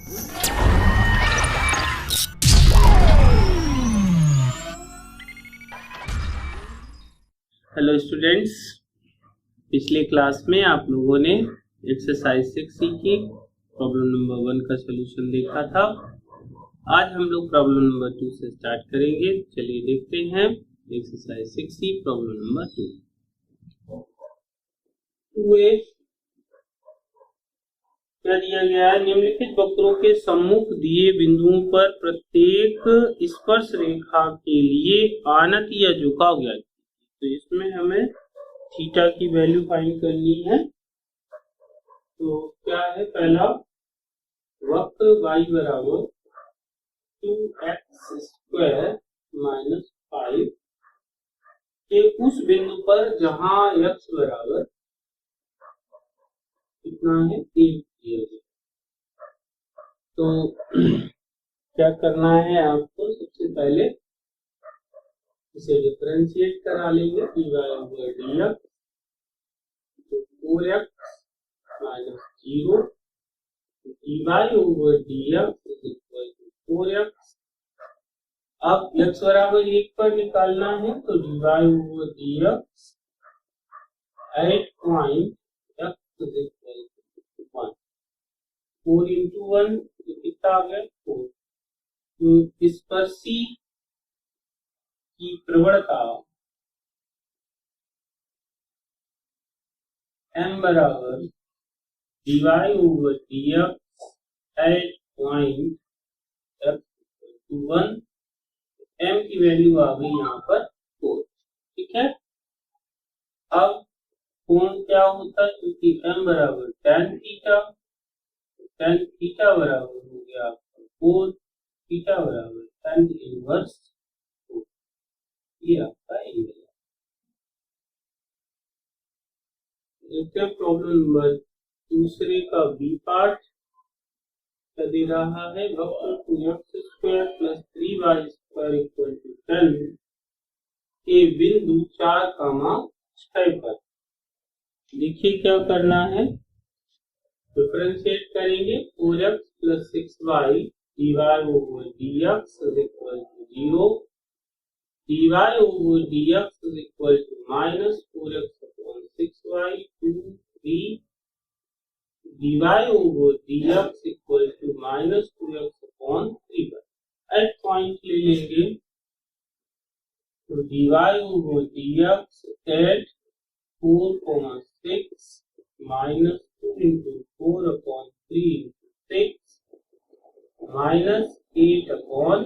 Hello students, पिछले class में आप लोगों ने एक्सरसाइज 6 सीखी, प्रॉब्लम नंबर 1 का सलूशन देखा था। आज हम लोग प्रॉब्लम नंबर 2 से स्टार्ट करेंगे। चलिए देखते हैं एक्सरसाइज 6 प्रॉब्लम नंबर 2। क्या दिया गया है? निम्नलिखित वक्रों के सम्मुख दिए बिंदुओं पर प्रत्येक स्पर्श रेखा के लिए आनत या झुकाव ज्ञात। तो इसमें हमें थीटा की वैल्यू फाइंड करनी है। तो क्या है? पहला, वक्र y बराबर 2x² माइनस 5 के उस बिंदु पर जहां x बराबर कितना है? 1 दिया गया। तो क्या करना है आपको? सबसे पहले इसे डिफरेंशिएट करा लेंगे। dy over dx तो 4x minus 0 dy over dx is equal to 4x। अब x बराबर 1 पर निकालना है तो dy over dx at point x is equal to 1। 4 into 1 तो कितना आ गया? 4। तो स्पर्शी की प्रवणता m बराबर dy over dx at point x equal to 1। m की वैल्यू आ गई यहाँ पर 4। ठीक है। अब कोण क्या होता है? क्योंकि m बराबर tan थीटा, tan थीटा बराबर हो गया आपका 4, थीटा बराबर tan इनवर्स 4। ये आपका एंगल है। देखते हैं प्रॉब्लम नंबर दूसरे का बी पार्ट क्या दे रहा है। वक्र 2x² plus 3y² equal to 10 के बिंदु 4,6 पर। देखिए क्या करना है, डिफरेंशिएट करेंगे। 4x plus 6y dy over dx is equal to 0, dy over dx is equal to minus 4x upon 6y 2 3, dy over dx equal to minus 2x upon 3y। At point ले लेंगे तो dy over dx at 4,6 minus 2 into 4 upon 3 into 6 minus 8 upon,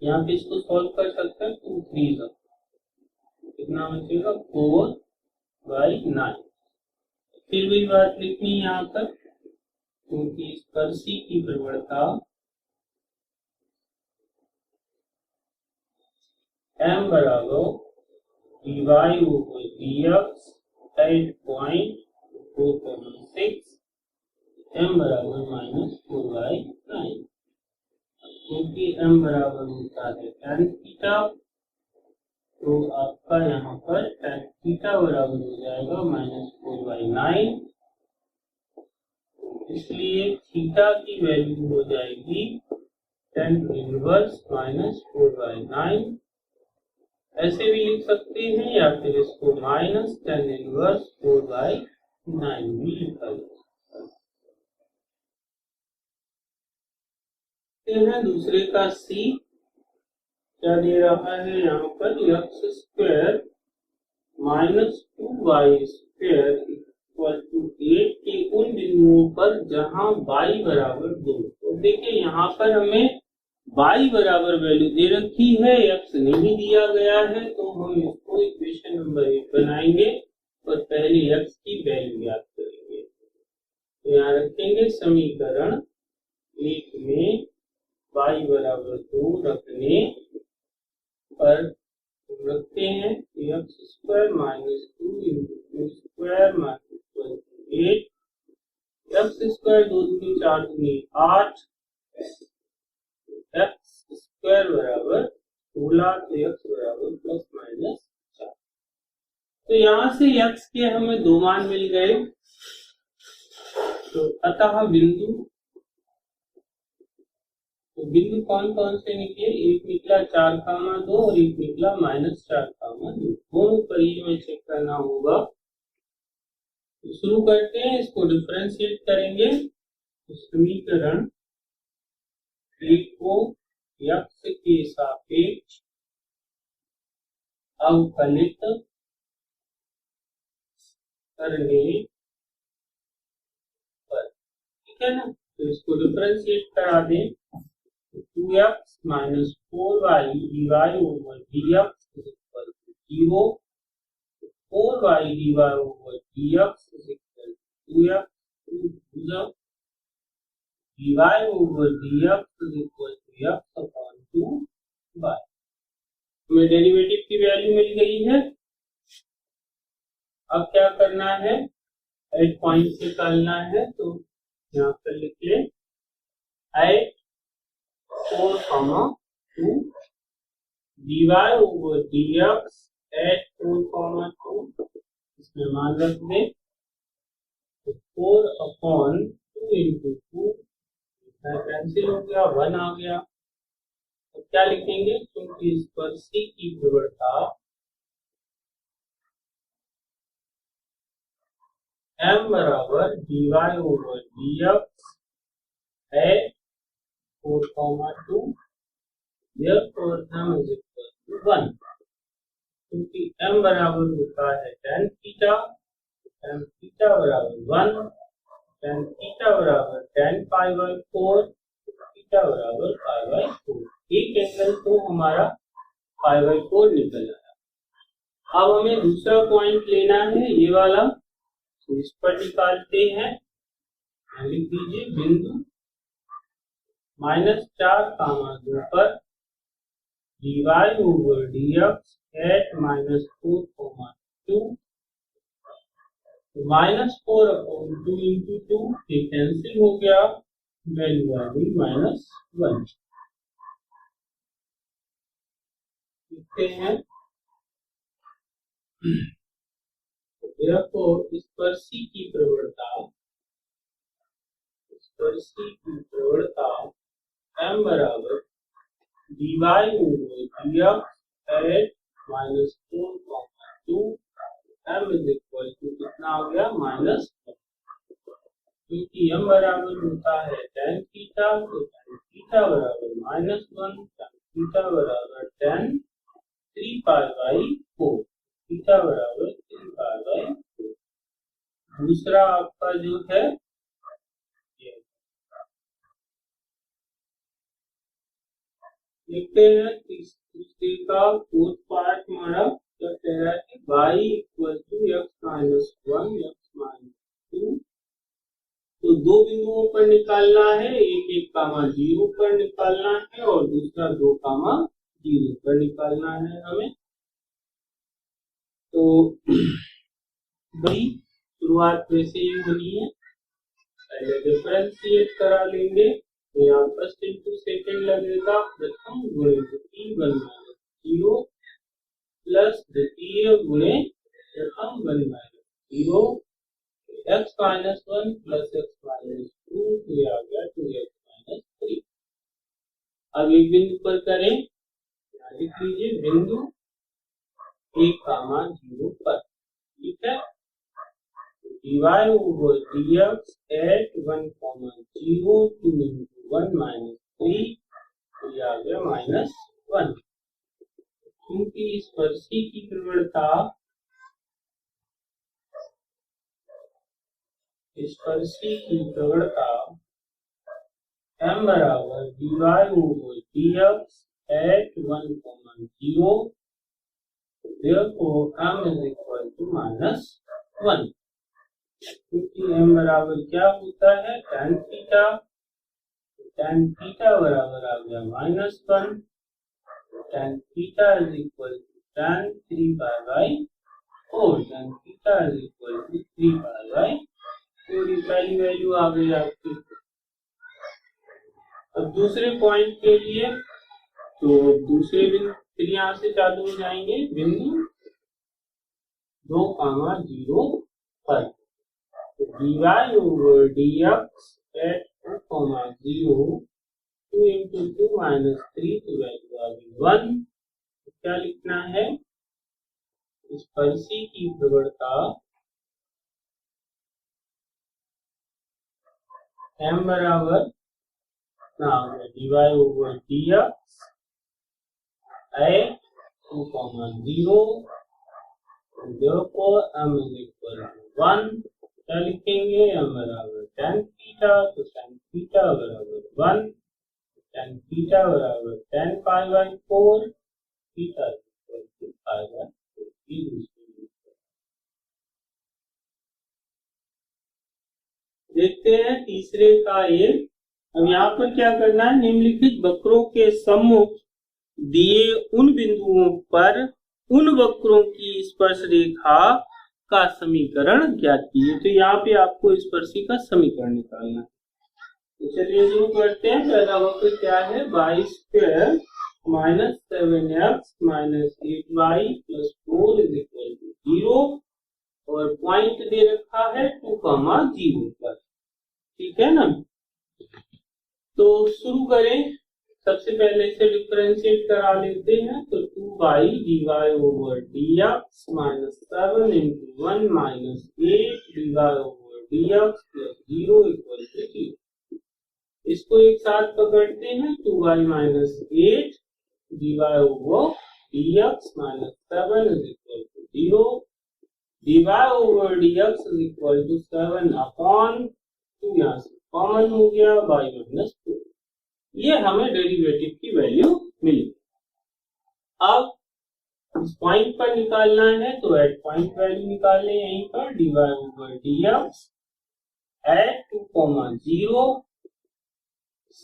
यहाँ पे इसको solve कर सकते हैं। 2 3 का कितना बचेगा? 4/9। फिर भी बात लिखनी है यहाँ पर, क्योंकि स्पर्शी की प्रवणता m बराबर dy over dx at point 4,6 m बराबर माइनस 4/9। क्योंकि m बराबर होता है tan थीटा, तो आपका यहाँ पर tan थीटा बराबर हो जाएगा माइनस 4/9। इसलिए थीटा की वैल्यू हो जाएगी tan इनवर्स माइनस 4/9। ऐसे भी लिख सकते हैं, या फिर इसको माइनस tan इनवर्स 4/9 भी लिखा जा सकता है। दूसरे का सी क्या दे रहा है यहाँ पर? x² minus 2y² equal to 8 के उन बिंदुओं पर जहां y बराबर 2। तो देखिए यहाँ पर हमें y बराबर वैल्यू दे रखी है, x नहीं दिया गया है, तो हम इसको इक्वेशन नंबर 1 बनाएंगे और पहले x की वैल्यू याद करेंगे। तो यहाँ रखेंगे समीकरण 1 में y बराबर 2 रखने पर रखते हैं x² minus 2 into 2² minus 8, x² 2 दूनी 4 दूनी 8, x² बराबर 16, तो x बराबर प्लस माइनस 4। तो यहाँ से x के हमें 2 मान मिल गए। तो अतः बिंदु, तो बिंदु कौन कौन से निकले, एक निकला 4,2 और एक निकला -4,2, दोनों पर ही हमें चेक करना होगा। तो शुरू करते हैं, इसको डिफरेंशिएट करेंगे। तो समीकरण एक को x के सापेक्ष अवकलित करने पर, ठीक है ना। तो इसको डिफरेंशिएट करा दें। 2x - 4y dy over dx is equal to 0. 4y dy over dx is equal to 2x. 2 dy over dx is equal to x upon 2y. हमें डेरिवेटिव की वैल्यू मिल गई है। अब क्या करना है, एट पॉइंट से निकालना है। तो यहाँ पर लिख ले 8, 4, 2 dy over dx at 4, 2, इसमें मान रख दे। तो 4 upon 2 into 2 कैंसिल हो गया, 1 आ गया। तो क्या लिखेंगे, क्योंकि इस पर c की प्रवणता m बराबर dy over dx at 4, 2, therefore m is equal to 1। क्योंकि m बराबर होता है tan थीटा, tan थीटा बराबर 1, tan थीटा बराबर tan पाई बाई 4, थीटा बराबर पाई बाई 4। एक एंगल तो हमारा पाई बाई 4 निकल आया। अब हमें दूसरा पॉइंट लेना है, ये वाला। तो इस पर निकालते हैं। लिख दीजिए बिंदु -4,2 पर dy over dx at -4, 2। तो -4 upon 2 into 2 ये कैंसिल हो गया, वैल्यू आ गई -1। लिखते हैं। देखो इस पर c की प्रवणता, m बराबर dy over dx at -4, 2, m is equal to कितना आ गया, -1। क्योंकि m बराबर होता है tan थीटा, तो tan थीटा बराबर -1, tan थीटा बराबर tan 3 पाई बाई 4, थीटा बराबर 3 पाई बाई 4। दूसरा आपका जो है लिखते हैं। तीसरे का फोर्थ पार्ट हमारा क्या कह रहा है, y equal to x - 1 x - 2। तो दो बिंदुओं पर निकालना है, एक 0 पर निकालना है और दूसरा 2, 0 पर निकालना है हमें। तो भाई शुरुआत वैसे ही होनी है, पहले डिफरेंशिएट करा लेंगे। तो यहाँ फर्स्ट इंटू सेकेंड लगेगा, प्रथम गुणे द्वितीय 1 - 0 प्लस द्वितीय गुणे प्रथम 1 - 0, x - 1 प्लस x - 2, तो ये आ गया 2x - 3। अब एक बिंदु पर करें, लिख लीजिए बिंदु 1, 0 पर, ठीक है। dy over dx at 1, 0, 2 into 1 - 3, तो ये आ गया -1। क्योंकि इस पर c की प्रवणता, m बराबर dy over dx at 1, 0, therefore m is equal to -1। क्योंकि m बराबर क्या होता है, tan थीटा, tan थीटा बराबर आ गया -1, tan theta is equal to tan 3 pi by 4, tan theta is equal to 3 pi by 4, पहली वैल्यू आ गई आपकी। अब दूसरे पॉइंट के लिए, तो दूसरे बिंदु फिर यहाँ से चालू हो जाएंगे, बिंदु 2, 0 पर। तो dy over dx at 2, 0 2 into 2 minus 3 तो वैल्यू आ गई 1। क्या लिखना है? स्पर्शी की प्रवणता m बराबर dy over dx at 2, 0 therefore m is equal to 1। क्या लिखेंगे? m बराबर tan थीटा, तो tan थीटा बराबर 1, tan थीटा बराबर tan pi by 4, theta equal to pi by 4। देखते हैं तीसरे का ये। अब यहाँ पर क्या करना है? निम्नलिखित वक्रों के सम्मुख दिए उन बिंदुओं पर उन वक्रों की स्पर्श रेखा का समीकरण ज्ञात कीजिए। तो यहाँ पे आपको स्पर्शी का समीकरण निकालना है। तो चलिए शुरू करते हैं। पहला वक्र क्या है? y square minus 7x minus 8y plus 4 is equal to 0 और पॉइंट दे रखा है 2, 0 पर। ठीक है ना? तो शुरू करें। सबसे पहले इसे डिफरेंशिएट करा लेते हैं। तो 2y dy over dx minus 7 into 1 minus 8 dy over dx plus 0 equal to 0। इसको एक साथ पकड़ते हैं। 2y minus 8 dy over dx minus 7 is equal to 0। dy over dx is equal to 7 upon 2, यहाँ से कॉमन हो गया y माइनस 2। ये हमें डेरिवेटिव की वैल्यू मिली। अब इस पॉइंट पर निकालना है तो एट पॉइंट वैल्यू निकाल लें। यहीं पर dy over dx at 2, 0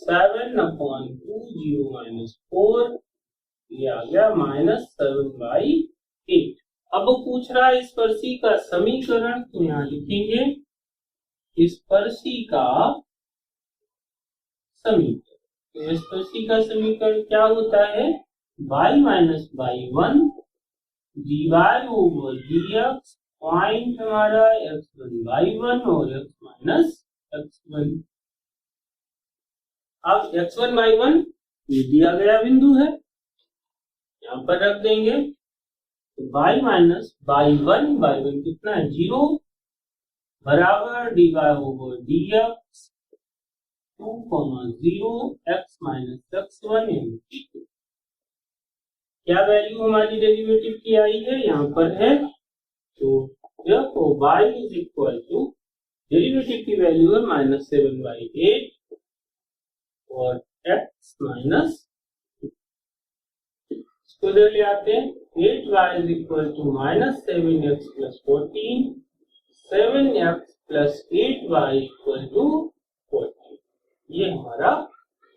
7 upon 2 0 minus 4, ये आ गया माइनस 7/8। अब वो पूछ रहा है स्पर्शी का समीकरण, तो यहाँ लिखेंगे स्पर्शी का समीकरण। तो स्पर्शी का समीकरण क्या होता है? y minus y1 dy over dx point हमारा x1 y1 और x माइनस x1। अब x1 y1 ये दिया गया बिंदु है, यहाँ पर रख देंगे। तो y माइनस y1 कितना है? 0 बराबर dy over dx 2, 0 x minus x1 into 2। क्या वैल्यू हमारी डेरिवेटिव की आई है? यहाँ पर है। तो देखो y is equal to derivative की वैल्यू है माइनस 7/8 और x माइनस, इसको इधर ले आते हैं। 8y is equal to minus 7x plus 14, 7x plus 8y equal to 14। ये हमारा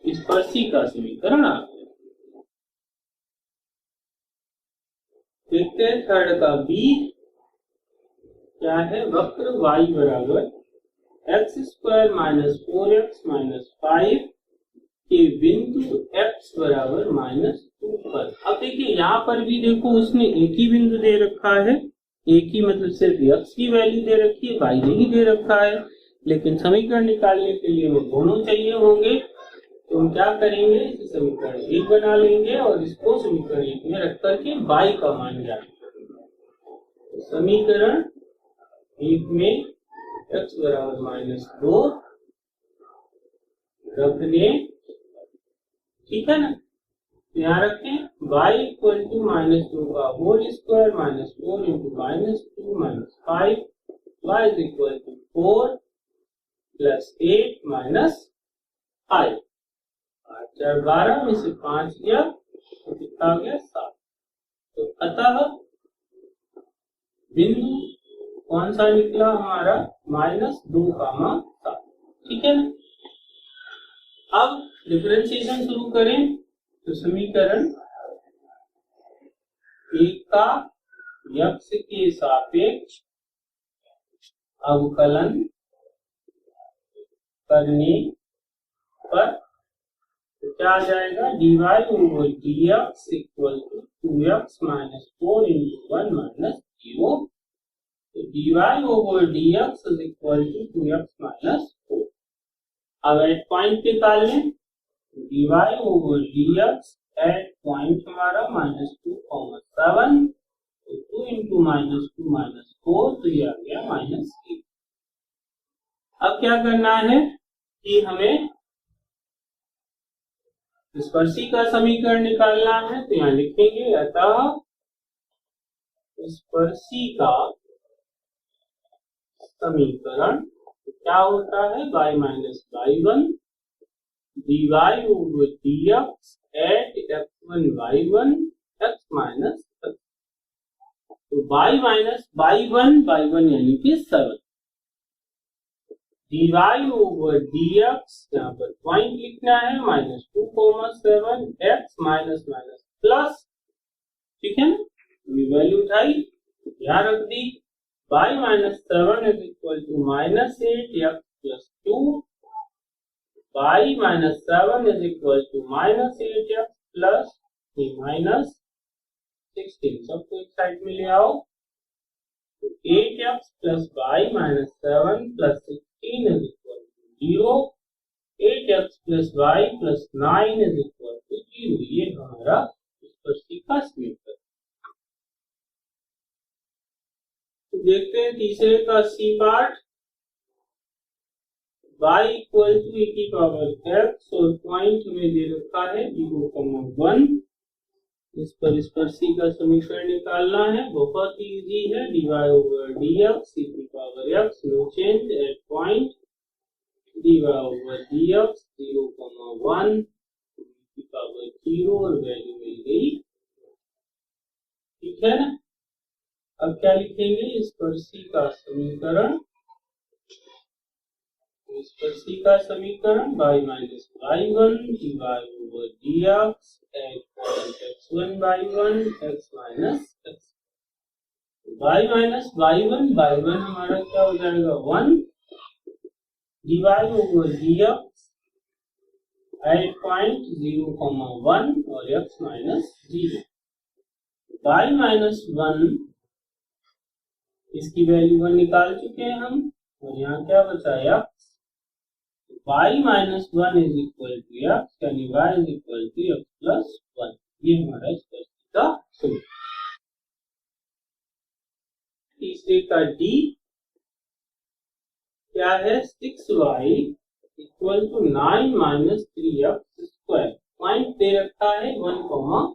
स्पर्शी का समीकरण आ गया। देखते हैं थर्ड का बी क्या है? वक्र y बराबर x square minus 4x minus 5 के बिंदु x बराबर माइनस 2 पर। अब देखिए यहाँ पर भी देखो उसने एक ही बिंदु दे रखा है, एक ही मतलब सिर्फ x की वैल्यू दे रखी है, y नहीं दे रखा है। लेकिन समीकरण निकालने के लिए हमें दोनों चाहिए होंगे, तो हम क्या करेंगे? इसे समीकरण 1 बना लेंगे और इसको समीकरण 1 में रख करके y का मान ज्ञात करेंगे। तो समीकरण 1 में x बराबर माइनस 2 रख दें। ठीक है ना? यहाँ रखें y इक्वल टू माइनस 2 का whole square minus 4 into minus 2 minus 5 y is equal to 4 plus 8 minus 5। 8 4 12 में से 5 गया तो कितना आ गया? 7। तो अतः बिंदु कौन सा निकला हमारा? माइनस 2, 7। ठीक है ना? अब डिफरेंशिएशन शुरू करें। तो समीकरण 1 का x के सापेक्ष अवकलन करने पर तो क्या आ जाएगा? dy over dx equal to 2x minus 4 into 1 minus 0 तो dy over dx is equal to 2x minus 4. अब एट पॉइंट निकाल लें, dy over dx at point हमारा -2,7, तो 2 into -2 -4, तो ये आ गया -8। अब क्या करना है कि हमें स्पर्शी का समीकरण निकालना है, तो यहाँ लिखेंगे अतः स्पर्शी का समीकरण क्या होता है, y minus y1 dy over dx at x1 y1 x minus x। तो y माइनस y1 यानी कि 7, dy over dx यहाँ पर पॉइंट लिखना है -2,7 x माइनस माइनस प्लस, ठीक है ना, वैल्यू उठाई यहाँ रख दी, y minus 7 is equal to -8 x plus 2, y minus 7 is equal to -8 x plus -16। सबको एक साइड में ले आओ, तो 8x plus y minus 7 plus 16 is equal to 0, 8x plus y plus 9 is equal to 0। ये हमारा स्पर्शी का समीकरण। तो देखते हैं तीसरे का C part, y equal to e की पावर x और पॉइंट हमें दे रखा है 0,1। इस पर स्पर्शी का समीकरण निकालना है, बहुत ही इजी है, dy over dx e की power x no change at point, dy over dx 0,1 e की पावर 0 और वैल्यू मिल गई, ठीक है ना। अब क्या लिखेंगे, स्पर्शी का समीकरण, स्पर्शी का समीकरण y minus y1 dy over dx at point x1 y1 x minus x। y minus y1 हमारा क्या हो जाएगा 1, dy over dx at point 0,1 और x माइनस 0। y माइनस 1 इसकी वैल्यू 1 निकाल चुके हैं हम, और यहाँ क्या बचाया, y minus 1 is equal to x, यानी y is equal to x plus 1। ये हमारा स्पर्शी का समीकरण। तीसरे का D क्या है, 6y equal to 9 minus 3x square, point दे रखा है 1,1,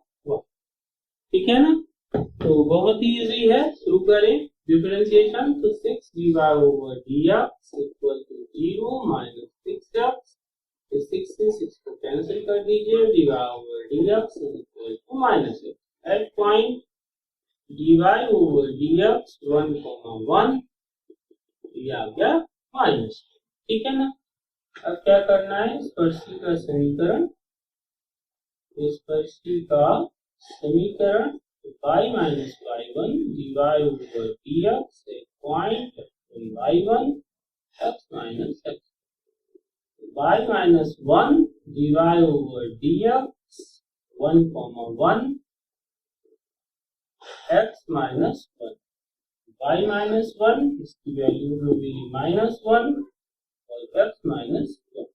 ठीक है ना। तो बहुत ही इजी है, शुरू करें डिफरेंशिएशन। तो 6 dy over dx equal to 0 minus 6x, 6 से 6 को कैंसिल कर दीजिए, dy over dx equal to minus x at point, dy over dx 1,1, ये आ गया माइनस, ठीक है ना। अब क्या करना है, स्पर्शी का समीकरण, स्पर्शी का समीकरण y minus y1 dy over dx एक point y1 x minus x, y minus 1 dy over dx 1,1 x minus 1, y minus 1 इसकी वैल्यू में मिली -1 और x minus 1,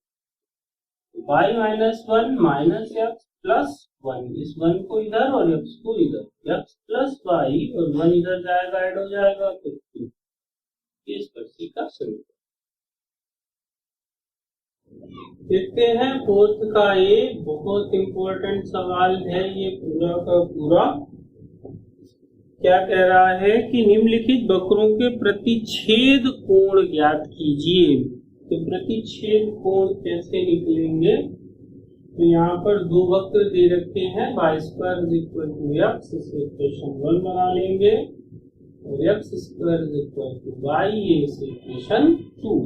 y minus 1 minus x plus 1, इस 1 को इधर और x को इधर, x प्लस y और 1 इधर जाएगा, ऐड हो जाएगा, तो 2। ये स्पर्शी का समीकरण। देखते हैं फोर्थ का, ये बहुत इंपॉर्टेंट सवाल है, ये पूरा का पूरा क्या कह रहा है कि निम्नलिखित वक्रों के प्रतिच्छेद कोण ज्ञात कीजिए। तो प्रतिच्छेद कोण कैसे निकलेंगे, तो यहाँ पर दो वक्र दे रखे हैं, y square is equal to x, इसे इक्वेशन 1 बना लेंगे, और x square is equal to y, ये इसे इक्वेशन 2,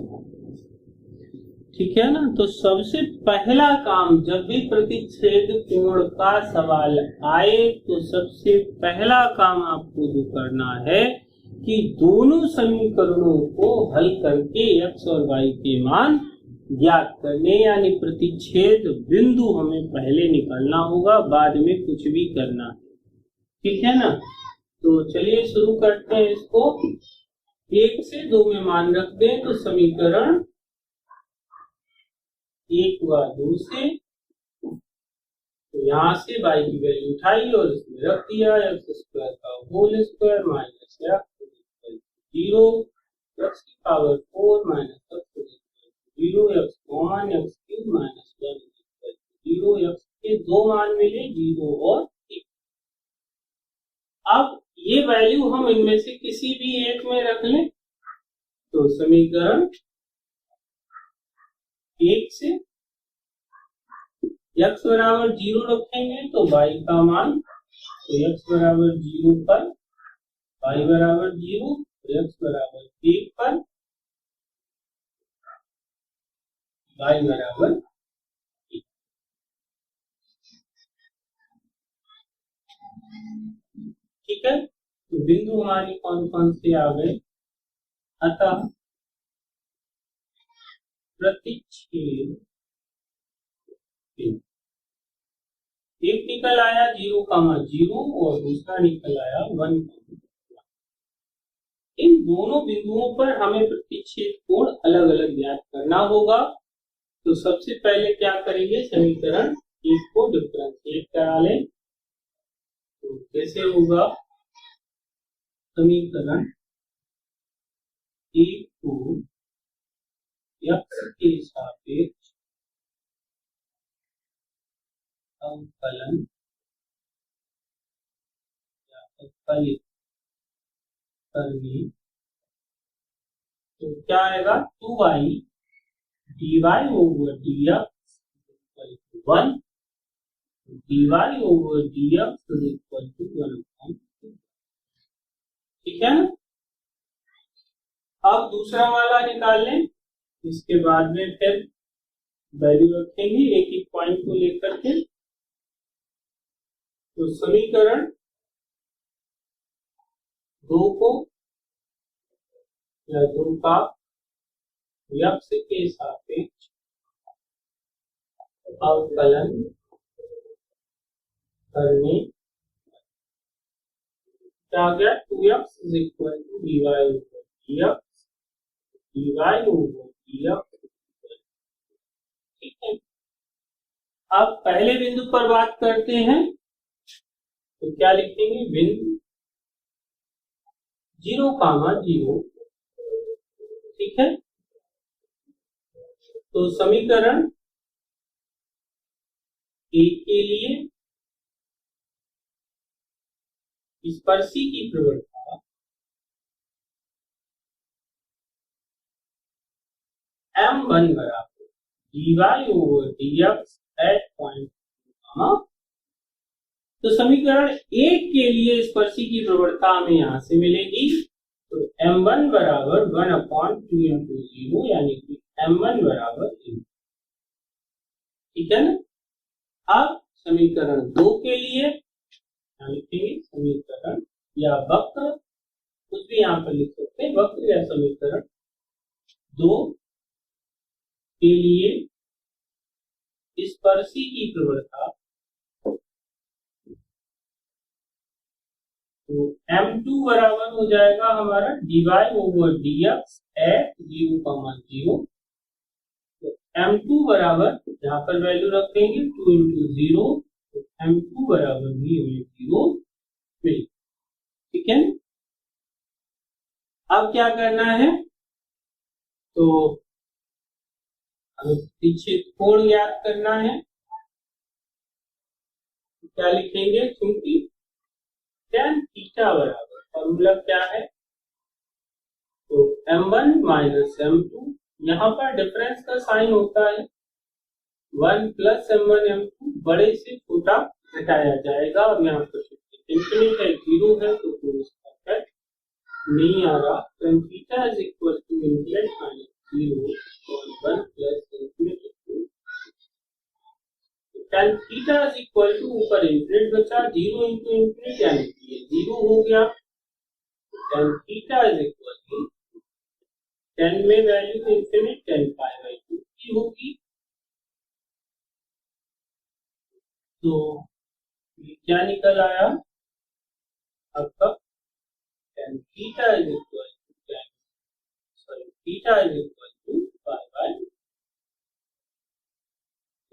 ठीक है ना। तो सबसे पहला काम, जब भी प्रतिच्छेद कोण का सवाल आए तो सबसे पहला काम आपको जो करना है कि दोनों समीकरणों को हल करके x और y के मान ज्ञात करने, यानी प्रतिच्छेद बिंदु हमें पहले निकालना होगा, बाद में कुछ भी करना है, ठीक है ना। तो चलिए शुरू करते हैं इसको। 1 से 2 में मान रख दें तो समीकरण 1 हुआ 2 से, तो यहाँ से y की वैल्यू उठाई और इसमें रख दिया, x स्क्वायर का whole square minus x 0, x की power 4 minus x 0, x common x cube minus 1 0, x के दो मान मिले 0 और 1। अब ये वैल्यू हम इनमें से किसी भी एक में रख लें तो समीकरण 1 से x बराबर 0 रखेंगे तो y का मान, तो x बराबर 0 पर y बराबर 0, x बराबर 1 पर y बराबर 1। ठीक है, तो बिंदु हमारे कौन कौन से आ गए। अतः प्रतिच्छेद एक निकल आया 0,0 और दूसरा निकल आया 1। इन दोनों बिंदुओं पर हमें प्रतिच्छेद कोण अलग अलग ज्ञात करना होगा। तो सबसे पहले क्या करेंगे, समीकरण 1 को डिफरेंशिएट करा लें। तो कैसे होगा, समीकरण 1 को x के सापेक्ष अवकलन या अवकलित करने, तो क्या आएगा 2y dy over dx 1, dy over dx is equal to 1/2। ठीक है ना। अब दूसरा वाला निकाल लें, इसके बाद में फिर वैल्यू रखेंगे एक एक पॉइंट को लेकर के। तो समीकरण 2 को या 2 का x के सापेक्ष अवकलन करने, क्या आ गया 2x is equal to dy over dx, dy over dx। ठीक है, अब पहले बिंदु पर बात करते हैं। तो क्या लिखेंगे, बिंदु 0,0। ठीक है, तो समीकरण 1 के लिए स्पर्शी की प्रवणता m1 बराबर dy over dx at point. तो समीकरण 1 के लिए स्पर्शी की प्रवणता हमें यहां से मिलेगी। तो m1 बराबर 1/2 into 0, यानी कि m1 बराबर 0। ठीक है ना। अब समीकरण 2 के लिए लिखेंगे, समीकरण या वक्र, कुछ भी यहां पर लिख सकते हैं, वक्र या समीकरण 2 के लिए स्पर्शी की प्रवणता, तो m2 बराबर हो जाएगा हमारा dy over dx एट 0,0। तो m2 बराबर जहां पर वैल्यू रख देंगे 2 into 0, तो m2 बराबर भी हमें 0 मिले। ठीक है, अब क्या करना है, तो हमें प्रतिच्छेद कोण ज्ञात करना है। तो क्या लिखेंगे, क्योंकि tan थीटा बराबर, फॉर्मूला क्या है, तो m1 माइनस m2, यहाँ पर डिफरेंस का साइन होता है 1 प्लस m1 m2, बड़े से छोटा घटाया जाएगा। और यहाँ पर इंफिनिट है, 0 है, तो कोई इसका इफेक्ट नहीं आ रहा। tan theta is equal to infinite minus 0 और 1 plus infinite. tan theta is equal to, ऊपर इंफिनिट बचा, 0 into इंफिनिट, यानी कि ये 0 हो गया। tan theta is equal to 10 में वैल्यू इंफिनिट, tan π/2 की होगी। तो ये क्या निकल आया आपका, tan theta is equal to tan theta is equal to pi by.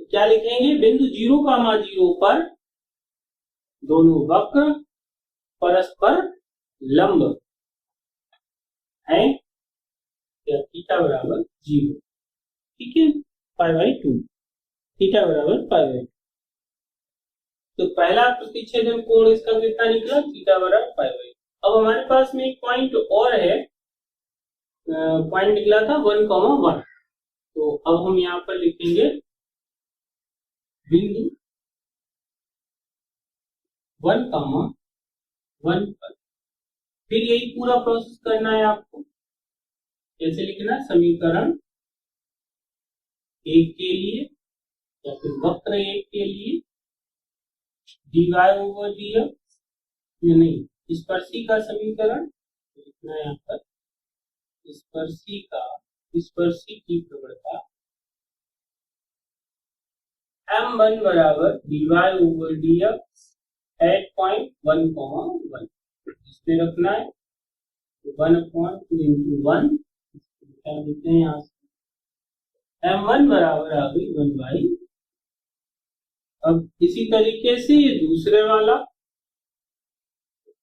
तो क्या लिखेंगे, बिंदु 0,0 पर दोनों वक्र परस्पर लंब है या थीटा बराबर 0, ठीक है, पाई बाय 2, थीटा बराबर पाई बाय 2। तो पहला प्रतिच्छेदन कोण इसका कितना निकला, थीटा बराबर पाई बाय 2। अब हमारे पास में एक पॉइंट और है, पॉइंट निकला था 1,1। तो अब हम यहाँ पर लिखेंगे बिंदु 1,1 पर। फिर यही पूरा प्रोसेस करना है आपको। कैसे लिखना, समीकरण 1 के लिए या फिर वक्र 1 के लिए dy/dx, नहीं, स्पर्शी का समीकरण लिखना है यहाँ पर। स्पर्शी की प्रवणता m1 बराबर dy/dx एट पॉइंट 1,1, इसमें रखना है 1/2 into 1, क्या देते हैं यहाँ से m1 बराबर आ गई 1/। अब इसी तरीके से ये दूसरे वाला,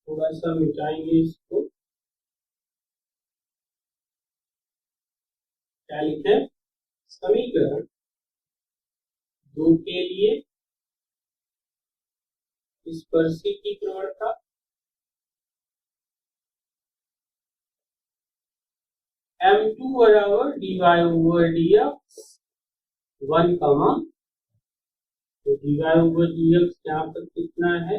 थोड़ा सा मिटाएंगे इसको, क्या लिखे, समीकरण 2 के लिए स्पर्शी की प्रवणता m2 बराबर dy/dx 1, तो dy/dx यहाँ पर कितना है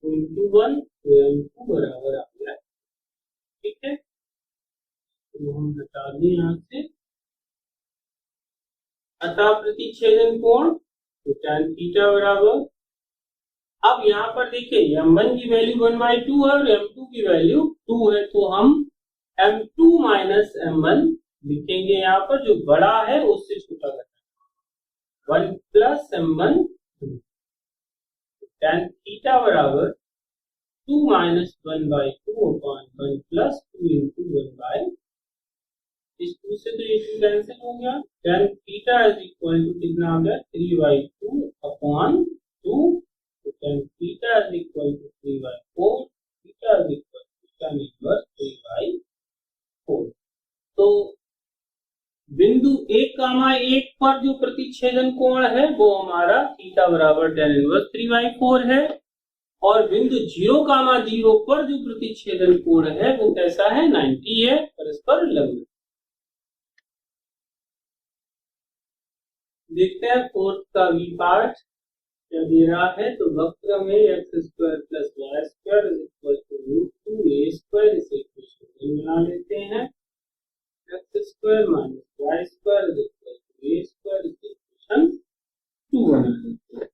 2 into 1, तो m2 बराबर आ गया, ठीक है। तो हम हटा दें यहाँ से। अतः प्रतिच्छेदन कोण तो tan थीटा बराबर, अब यहाँ पर देखिए m1 की वैल्यू 1/2 है और m2 की वैल्यू 2 है, तो हम m2 माइनस m1 लिखेंगे यहाँ पर, जो बड़ा है उससे छोटा करना है 1 प्लस m1, tan थीटा बराबर 2 माइनस 1/2 अपॉन 1 प्लस 2 into 1/, इस 2 से तो ये 2 कैंसिल हो गया, tan theta is equal to कितना आ गया 3/2 अपॉन 2, तो tan theta is equal to 3/4, थीटा is equal to tan inverse 3/4। तो बिंदु 1,1 पर जो प्रतिच्छेदन कोण है वो हमारा थीटा बराबर tan इनवर्स 3/4 है, और बिंदु 0,0 पर जो प्रतिच्छेदन कोण है वो कैसा है, 90 है, परस्पर लंब। देखते हैं फोर्थ का बी पार्ट क्या दे रहा है। तो वक्र में x² plus y² is equal to √2a², इसे इक्वेशन बना लेते हैं। x² minus y² is equal to a², इसे इक्वेशन 2 बना लेते हैं।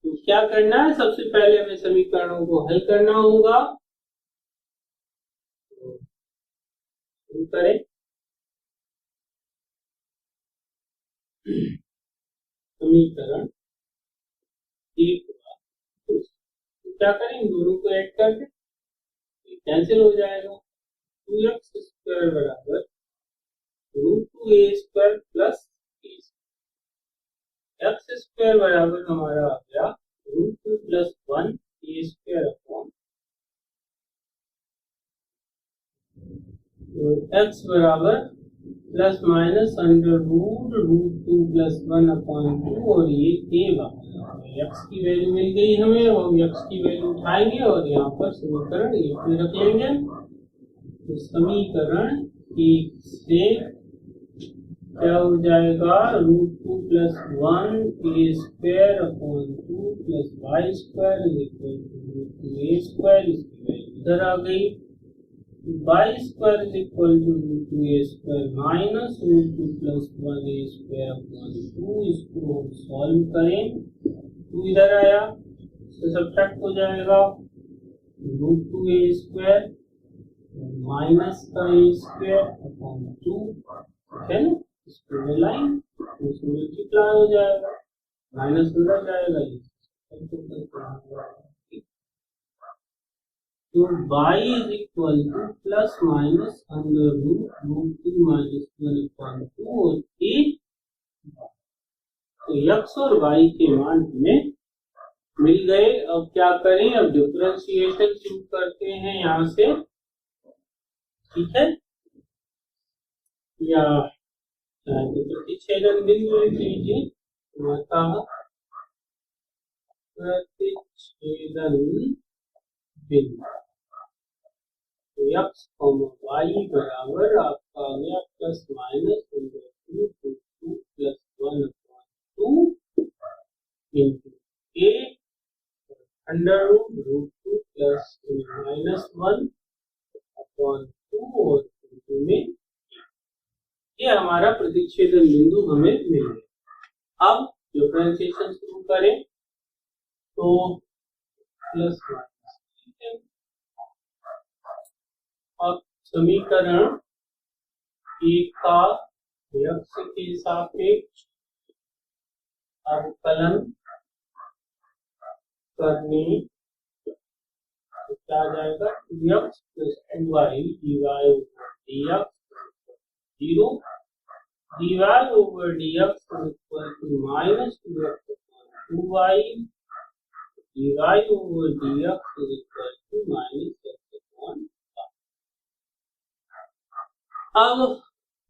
तो क्या करना है, सबसे पहले हमें समीकरणों को हल करना होगा। तो शुरू करें। समीकरण 1 तो क्या करें, दोनों को ऐड कर दें, कैंसिल हो जाएगा। 2x² बराबर √2a² प्लस x² बराबर हमारा आ गया √2 प्लस 1 a² अपॉन, तो x बराबर प्लस माइनस √2 प्लस 1 अपॉन 2, और ये x की वैल्यू मिल गई हमें, हम x की वैल्यू उठाएंगे और यहाँ पर समीकरण 1 में रख लेंगे। तो समीकरण 1 से क्या हो जाएगा, √2 plus 1 a² upon 2 plus y² is equal to √2a², इसकी वैल्यू इधर आ गई। y² is equal to √2a² minus √2 plus 1a² upon 2, इसको हम सॉल्व करें, 2 इधर आया, इससे सब्ट्रैक्ट हो जाएगा √2a² माइनस का a² अपॉन 2, है ना, इसको मिलाएं तो इसको मल्टीप्लाई हो जाएगा, माइनस उधर जाएगा, तो y is equal to plus minus under root 2 minus 1/2 और a। तो x और y के मान हमें मिल गए। अब क्या करें, अब डिफरेंशिएशन शुरू करते हैं यहाँ से, ठीक है। या प्रतिच्छेदन बिंदु लिख लीजिए, अतः प्रतिच्छेदन बिंदु x y बराबर आपका आ गया plus minus √2 plus 1/2 into a under √2 plus minus 1/2 और इंटू में ये हमारा प्रतिच्छेदन बिंदु हमें मिल गया। अब डिफरेंशिएशन शुरू करें तो प्लस माइनस, ठीक है। अब समीकरण एक का x के सापेक्ष अवकलन करने तो क्या आ जाएगा, 2x plus 2y dy over dx 0, dy over dx equal to minus 2x upon 2y, dy over dx equal to minus x upon. अब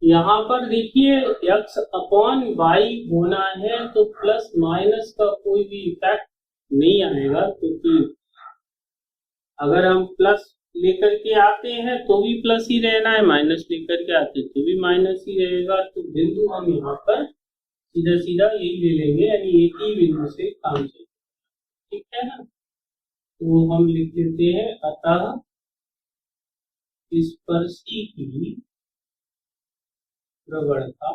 यहाँ पर देखिए x अपॉन y होना है तो प्लस माइनस का कोई भी इफेक्ट नहीं आएगा, क्योंकि अगर हम प्लस लेकर के आते हैं तो भी प्लस ही रहना है, माइनस लेकर के आते हैं तो भी माइनस ही रहेगा। तो बिंदु हम यहाँ पर सीधा सीधा यही ले लेंगे, यानी एक ही बिंदु से काम चलेगा, ठीक है ना। तो हम लिख लेते हैं अतः स्पर्शी की प्रवणता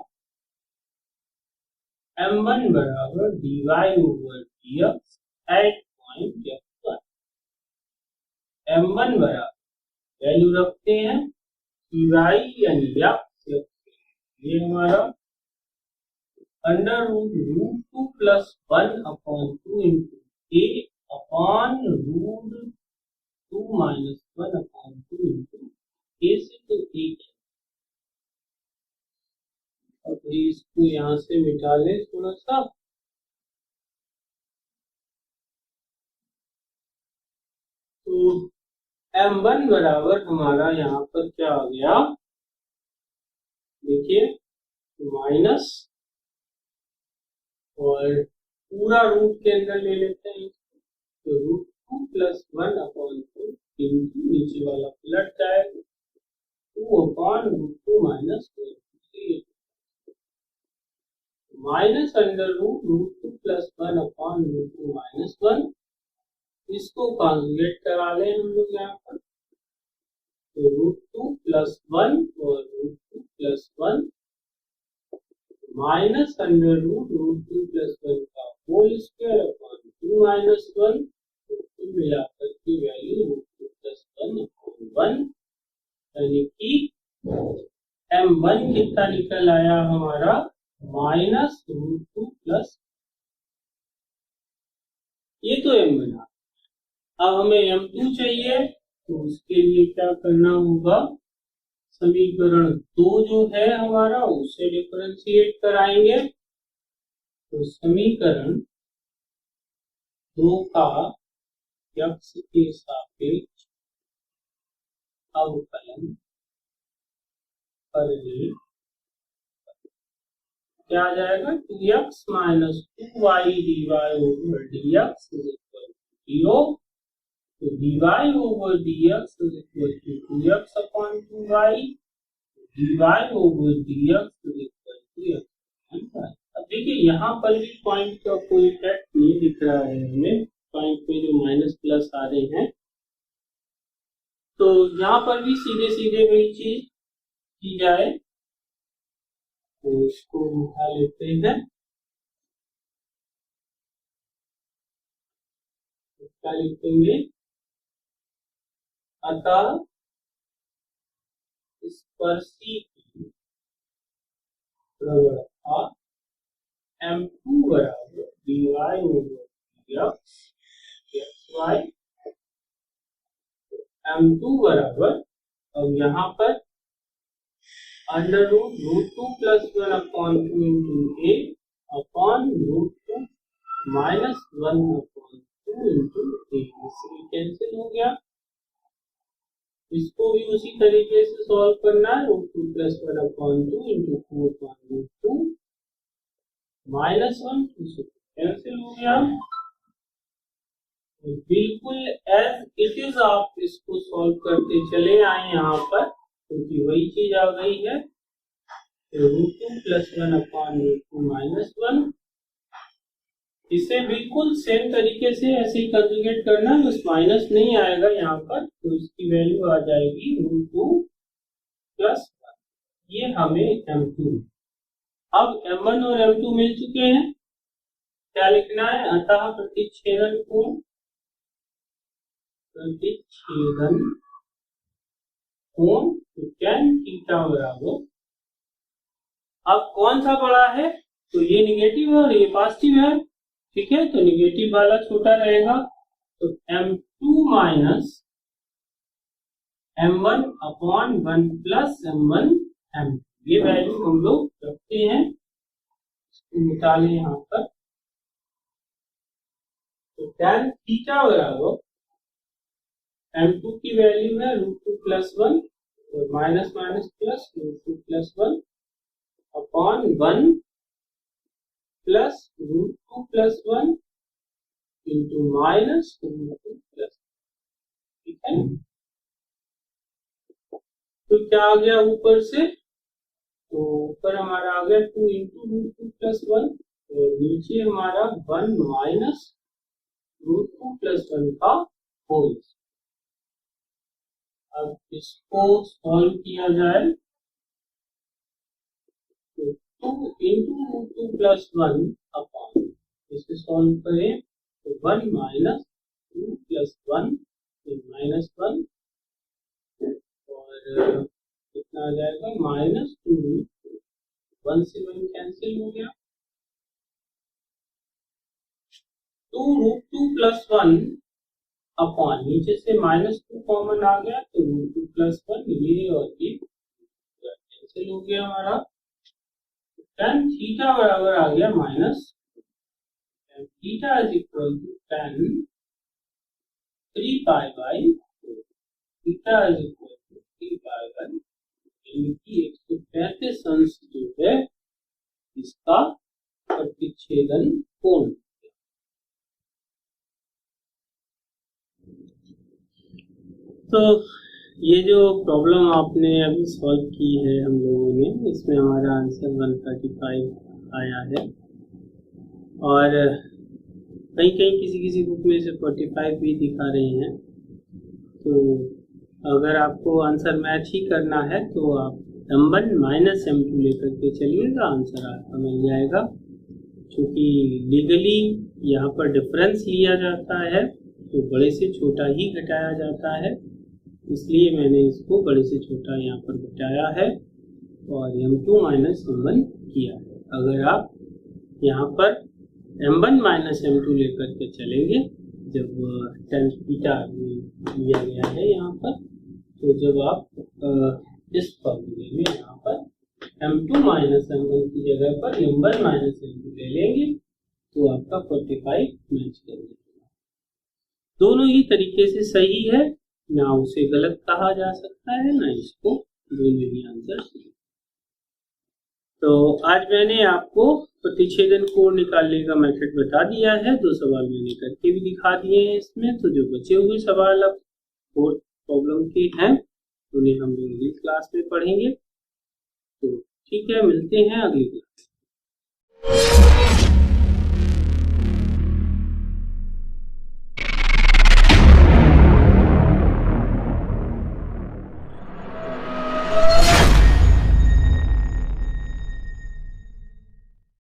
m1 बराबर dy over dx at point x1। m1 बराबर वैल्यू रखते हैं dy यानी x, ये हमारा under √2 plus 1/2 into a upon √2 minus 1/2 into a से तो a। अब इसको यहाँ से मिटा लें थोड़ा सा, तो m1 बराबर हमारा यहाँ पर क्या आ गया, देखिए माइनस और पूरा रूट के अंदर ले लेते हैं, तो √2 प्लस 1/2 इंटू नीचे वाला पलट जाएगा 2/√2 minus 1 minus under √2 plus 1/√2 minus 1, इसको कॉन्जुगेट करा लें हम लोग यहाँ पर, तो √2 प्लस 1 और √2 प्लस 1 माइनस अंडर √2 प्लस 1 का होल स्क्वायर अपॉन 2 माइनस 1, तो मिलाकर की वैल्यू √2 प्लस 1/1, यानी कि m1 कितना निकल आया हमारा माइनस √2 प्लस, ये तो m1 आ। अब हमें m2 चाहिए, तो उसके लिए क्या करना होगा, समीकरण 2 जो है हमारा उसे डिफरेंशिएट कराएंगे। तो समीकरण 2 का x के सापेक्ष अवकलन करने क्या आ जाएगा, 2x minus 2y dy over dx is equal to 0, तो dy over dx is equal to 2x upon 2y, dy over dx is equal to x upon y। अब देखिए यहाँ पर भी पॉइंट का कोई इफेक्ट नहीं दिख रहा है हमें, पॉइंट में जो माइनस प्लस आ रहे हैं, तो यहाँ पर भी सीधे सीधे वही चीज की जाए, तो इसको उठा लेते हैं, क्या लिखेंगे, अतः स्पर्शी की प्रवणता m2 बराबर dy over dx xy m2 बराबर, अब यहाँ पर under root 2 plus 1 upon 2 into A upon root 2 minus 1 upon 2 into A, इससे कैंसिल हो गया। इसको भी उसी तरीके से सॉल्व करना है, root 2 plus 1 upon 2 into 2 upon root 2 minus 1, इससे कैंसिल हो गया। बिल्कुल एज इट इज आप इसको सॉल्व करते चले आए यहाँ पर, क्योंकि वही चीज आ गई है। Root 2 plus 1 upon root 2 minus 1, इसे बिल्कुल सेम तरीके से ऐसे ही कंजुगेट करना है, बस माइनस नहीं आएगा यहाँ पर, तो इसकी वैल्यू आ जाएगी रूट 2 प्लस 1। ये हमें m2, अब m1 और m2 मिल चुके हैं, क्या लिखना है, अतः प्रतिच्छेदन कोण tan थीटा बराबर, अब कौन सा बड़ा है, तो ये निगेटिव है और ये पॉजिटिव है, ठीक है, तो निगेटिव वाला छोटा रहेगा, तो m2 minus m1 upon 1 plus m1 m2, ये वैल्यू हम लोग रखते हैं, इसको निकालें यहाँ पर। तो tan थीटा बराबर m2 की वैल्यू है रूट 2 प्लस 1 और minus minus plus root 2 plus 1 upon 1 plus root 2 plus 1 into minus root 2 plus, ठीक है। तो क्या आ गया ऊपर से, तो ऊपर हमारा आ गया 2 इंटू रूट 2 प्लस 1 और नीचे हमारा 1 माइनस रूट 2 प्लस 1 का होल। अब इसको सॉल्व किया जाए, तो 2 इंटू रूट 2 प्लस 1 अपॉन, इसे सॉल्व करें तो 1 माइनस 2 प्लस 1 माइनस 1 और कितना आ जाएगा माइनस 2, 1 से 1 कैंसिल हो गया, 2 रूट 2 प्लस 1 अपॉन, नीचे से माइनस 2 कॉमन आ गया, तो रूट 2 प्लस 1, ये और ये कैंसिल हो गया हमारा। tan थीटा बराबर आ गया minus, theta is equal to tan 3 pi by 4, theta is equal to 3 pi by, यानी कि 135 अंश जो है इसका प्रतिच्छेदन कोण। तो ये जो प्रॉब्लम आपने अभी सॉल्व की है हम लोगों ने, इसमें हमारा आंसर 135 आया है, और कहीं कहीं किसी किसी बुक में से 45 भी दिखा रहे हैं। तो अगर आपको आंसर मैच ही करना है तो आप m1 माइनस m2 लेकर के चलिएगा, आंसर आपका मिल जाएगा। क्योंकि लीगली यहाँ पर डिफरेंस लिया जाता है तो बड़े से छोटा ही घटाया जाता है, इसलिए मैंने इसको बड़े से छोटा यहाँ पर घटाया है और m2 माइनस m1 किया है। अगर आप यहाँ पर m1 माइनस m2 लेकर के चलेंगे, जब tan थीटा लिया गया है यहाँ पर, तो जब आप इस फॉर्मूले में यहाँ पर m2 माइनस m1 की जगह पर m1 माइनस m2 ले लेंगे तो आपका 45 मैच कर जाएगा। दोनों ही तरीके से सही है, ना उसे गलत कहा जा सकता है ना इसको, दोनों ही आंसर सही। तो आज मैंने आपको प्रतिच्छेदन कोण निकालने का मेथड बता दिया है, 2 सवाल मैंने करके भी दिखा दिए हैं इसमें। तो जो बचे हुए सवाल अब 4th प्रॉब्लम के हैं उन्हें हम लोग अगली क्लास में पढ़ेंगे। तो ठीक है, मिलते हैं अगली क्लास।